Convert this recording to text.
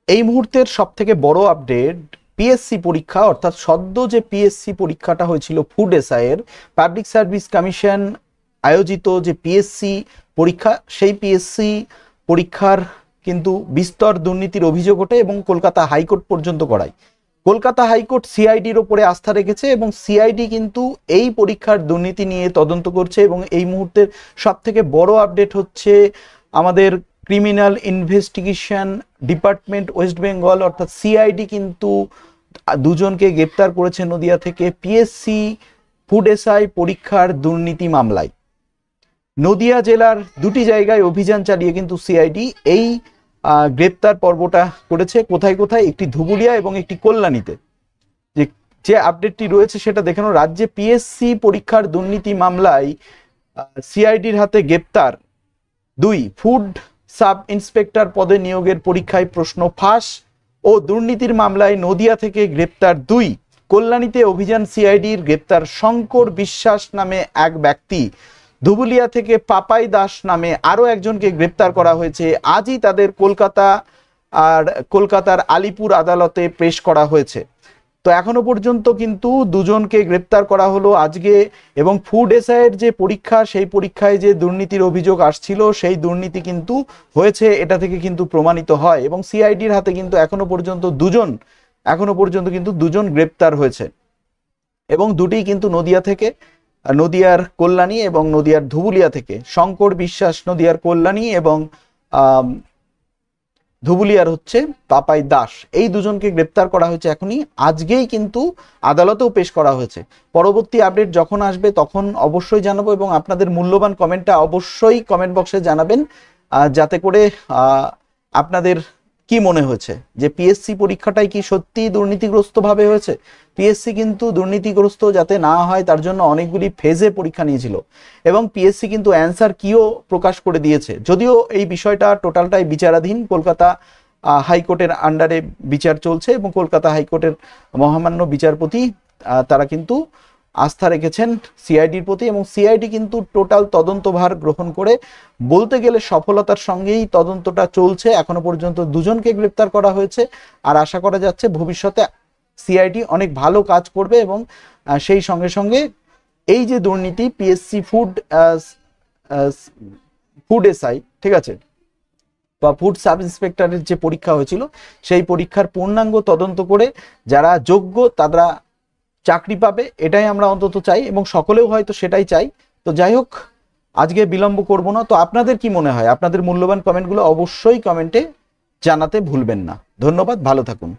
এই মুহূর্তের সবথেকে বড় আপডেট, পিএসসি পরীক্ষা অর্থাৎ সদ্য যে পিএসসি পরীক্ষাটা হয়েছিল ফুড এসআই এর, পাবলিক সার্ভিস কমিশন আয়োজিত যে পিএসসি পরীক্ষা, সেই পিএসসি পরীক্ষার কিন্তু বিস্তর দুর্নীতির অভিযোগ ওঠে এবং কলকাতা হাইকোর্ট পর্যন্ত গড়ায়। কলকাতা হাইকোর্ট সিআইডির ওপরে আস্থা রেখেছে এবং সিআইডি কিন্তু এই পরীক্ষার দুর্নীতি নিয়ে তদন্ত করছে। এবং এই মুহূর্তের সবথেকে বড় আপডেট হচ্ছে আমাদের criminal investigation department West Bengal অর্থাৎ সিআইডি কিন্তু দুজনকে গ্রেপ্তার করেছে নদিয়া থেকে পিএসসি ফুড এসআই পরীক্ষার দুর্নীতি মামলায়। নদিয়া জেলার দুটি জায়গায় অভিযান চালিয়ে কিন্তু সিআইডি এই গ্রেপ্তার পর্বটা করেছে। কোথায় কোথায়? একটি ধুবুলিয়া এবং একটি কল্যাণীতে। যে আপডেটটি রয়েছে সেটা দেখানো। রাজ্যে পিএসসি পরীক্ষার দুর্নীতি মামলায় সিআইডির হাতে গ্রেপ্তার 2 ফুড সাব ইন্সপেক্টর পদে নিয়োগের পরীক্ষায় প্রশ্ন ফাঁস ও দুর্নীতির মামলায় নদিয়া থেকে গ্রেপ্তার 2। কল্যাণীতে অভিযান সিআইডির, গ্রেপ্তার শঙ্কর বিশ্বাস নামে এক ব্যক্তি। ধুবুলিয়া থেকে পাপাই দাস নামে আরও একজনকে গ্রেপ্তার করা হয়েছে। আজই তাদের কলকাতার আলিপুর আদালতে পেশ করা হয়েছে। তো এখনো পর্যন্ত কিন্তু দুজনকে গ্রেপ্তার করা হলো আজকে। এবং ফুড এসআইয়ের যে পরীক্ষা, সেই পরীক্ষায় যে দুর্নীতির অভিযোগ আসছিল, সেই দুর্নীতি কিন্তু হয়েছে, এটা থেকে কিন্তু প্রমাণিত হয়। এবং সিআইডির হাতে কিন্তু এখনো পর্যন্ত দুজন গ্রেপ্তার হয়েছে এবং দুটি কিন্তু নদিয়া থেকে, নদিয়ার কল্যাণী এবং নদিয়ার ধুবুলিয়া থেকে। শঙ্কর বিশ্বাস নদিয়ার কল্যাণী এবং ধুবুলিয়ার হচ্ছে পাপাই দাস। এই দুজনকে গ্রেপ্তার করা হয়েছে এখনই, আজকেই কিন্তু আদালতেও পেশ করা হয়েছে। পরবর্তী আপডেট যখন আসবে তখন অবশ্যই জানাবো এবং আপনাদের মূল্যবান কমেন্টটা অবশ্যই কমেন্ট বক্সে জানাবেন, যাতে করে আপনাদের কি মনে হয়েছে যে পিএসসি পরীক্ষাটাই কি সত্যি দুর্নীতিগ্রস্তভাবে হয়েছে। পিএসসি কিন্তু দুর্নীতিগ্রস্ত যাতে না হয় তার জন্য অনেকগুলি ফেজে পরীক্ষা নিয়েছিল এবং পিএসসি কিন্তু অ্যান্সার কিও প্রকাশ করে দিয়েছে। যদিও এই বিষয়টা টোটালটাই বিচারাধীন, কলকাতা হাইকোর্টের আন্ডারে বিচার চলছে এবং কলকাতা হাইকোর্টের মহামান্য বিচারপতি তারা কিন্তু আস্থা রেখেছেন সিআইডির প্রতি এবং সিআইডি কিন্তু টোটাল তদন্তভার গ্রহণ করে বলতে গেলে সফলতার সঙ্গেই তদন্তটা চলছে। এখনো পর্যন্ত দুজনকে গ্রেপ্তার করা হয়েছে আর আশা করা যাচ্ছে ভবিষ্যতে সিআইডি অনেক ভালো কাজ করবে এবং সেই সঙ্গে সঙ্গে এই যে দুর্নীতি পিএসসি ফুড এসআই, ঠিক আছে, বা ফুড সাব ইন্সপেক্টরের যে পরীক্ষা হয়েছিল সেই পরীক্ষার পূর্ণাঙ্গ তদন্ত করে যারা যোগ্য তারা চাকরি পাবে, এটাই আমরা অন্তত চাই এবং সকলেও হয়তো সেটাই চাই। তো যাই হোক, আজকে বিলম্ব করব না। তো আপনাদের কি মনে হয়? আপনাদের মূল্যবান কমেন্টগুলো অবশ্যই কমেন্টে জানাতে ভুলবেন না। ধন্যবাদ, ভালো থাকুন।